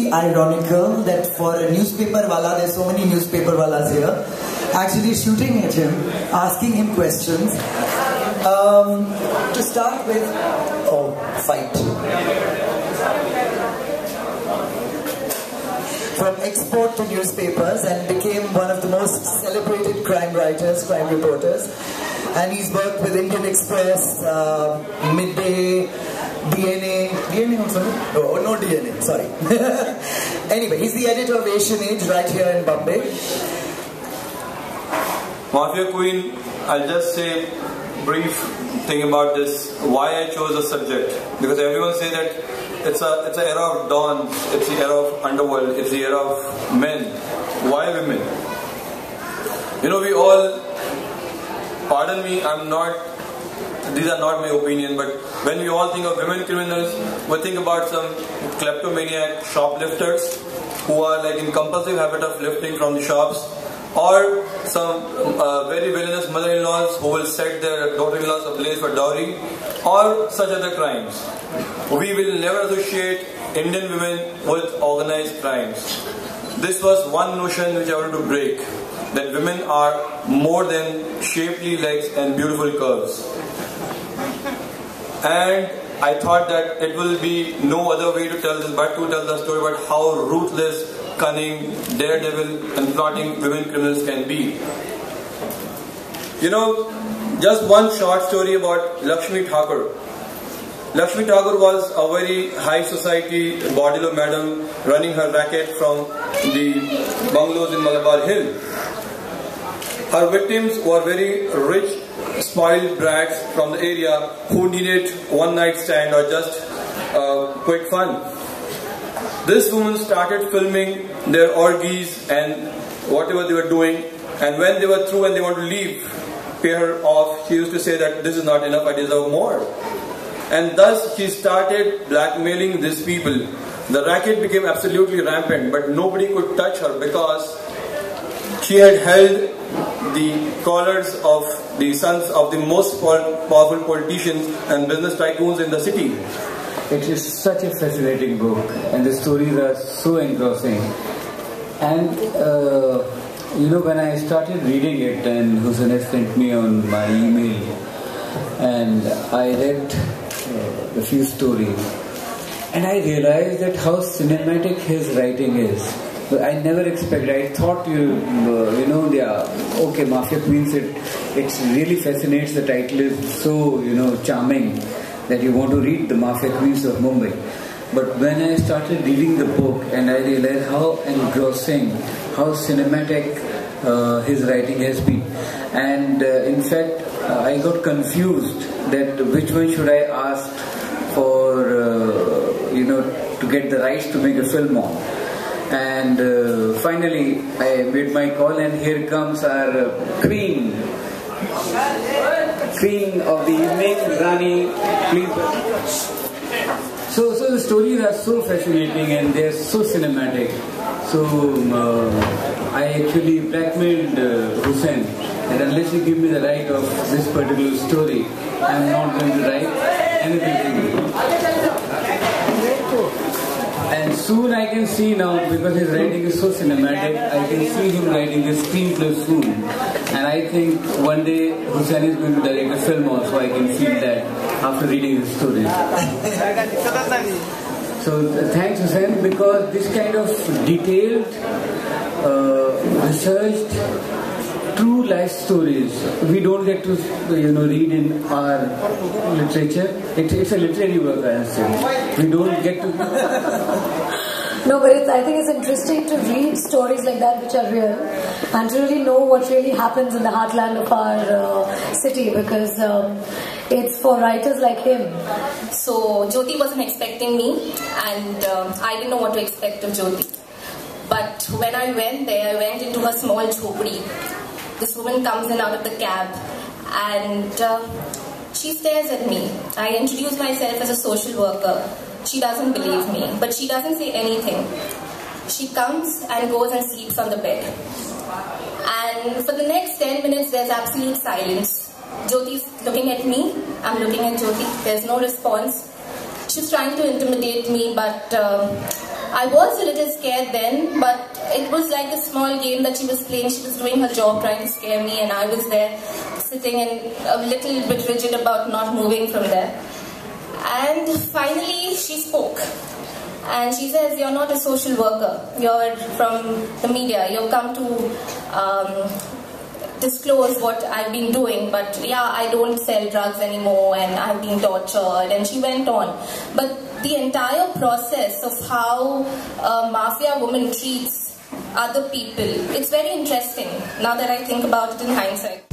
very ironical that for a newspaper wala, there's so many newspaper walas here, actually shooting at him, asking him questions. To start with, fight. From export to newspapers and became one of the most celebrated crime writers, crime reporters. And he's worked with Indian Express, Midday, DNA also? No DNA, sorry. Anyway, he's the editor of Asian Age right here in Bombay. Mafia Queen, I'll just say brief thing about this, why I chose the subject. Because everyone say that it's an era of dons, it's the era of underworld, it's the era of men. Why women? You know, we all, pardon me, these are not my opinion, but when we all think of women criminals, we think about some kleptomaniac shoplifters who are like in compulsive habit of lifting from the shops, or some very villainous mother-in-laws who will set their daughter-in-laws ablaze for dowry, or such other crimes. We will never associate Indian women with organized crimes. This was one notion which I wanted to break, that women are more than shapely legs and beautiful curves. And I thought that it will be no other way to tell this but to tell the story about how ruthless, cunning, daredevil and plotting women criminals can be. You know, just one short story about Lakshmi Thakur. Lakshmi Thakur was a very high society bordilo madam running her racket from the bungalows in Malabar Hill. Her victims were very rich, spoiled brats from the area who needed one night stand or just quick fun. This woman started filming their orgies and whatever they were doing, and when they were through and they want to leave, pay her off, she used to say that this is not enough, I deserve more. And thus she started blackmailing these people. The racket became absolutely rampant, but nobody could touch her because she had held the collars of the sons of the most powerful politicians and business tycoons in the city. It is such a fascinating book, and the stories are so engrossing. And you know, when I started reading it, and Hussain sent me on my email, and I read a few stories, and I realized that how cinematic his writing is. But I never expected. I thought okay, Mafia Queens. It really fascinates. The title is so charming that you want to read the Mafia Queens of Mumbai. But when I started reading the book, and I realized how engrossing, how cinematic his writing has been, and in fact, I got confused that which one should I ask for, to get the rights to make a film on. And finally, I made my call, and here comes our queen of the evening, Rani. Please. So the stories are so fascinating and they are so cinematic. So I actually blackmailed Hussain that unless you give me the right of this particular story, I am not going to write anything. And soon I can see now, because his writing is so cinematic, I can see him writing his screenplay soon. And I think one day Hussain is going to direct a film also. I can feel that after reading his stories. So thanks Hussain, because this kind of detailed, researched, true life stories we don't get to read in our literature. It's a literary work, I say. We don't get to. No, but I think it's interesting to read stories like that which are real, and to really know what really happens in the heartland of our city, because it's for writers like him. So Jyoti wasn't expecting me, and I didn't know what to expect of Jyoti. But when I went there, I went into a small chhopri. This woman comes in out of the cab, and she stares at me. I introduce myself as a social worker. She doesn't believe me, but she doesn't say anything. She comes and goes and sleeps on the bed. And for the next 10 minutes, there's absolute silence. Jyoti's looking at me, I'm looking at Jyoti. There's no response. She's trying to intimidate me, but I was a little scared then, but it was like a small game that she was playing. She was doing her job, trying to scare me, and I was there sitting and a little bit rigid about not moving from there. And finally she spoke. And she says, "You're not a social worker. You're from the media. You've come to disclose what I've been doing, but yeah, I don't sell drugs anymore and I've been tortured." And she went on. But the entire process of how a mafia woman treats other people, it's very interesting now that I think about it in hindsight.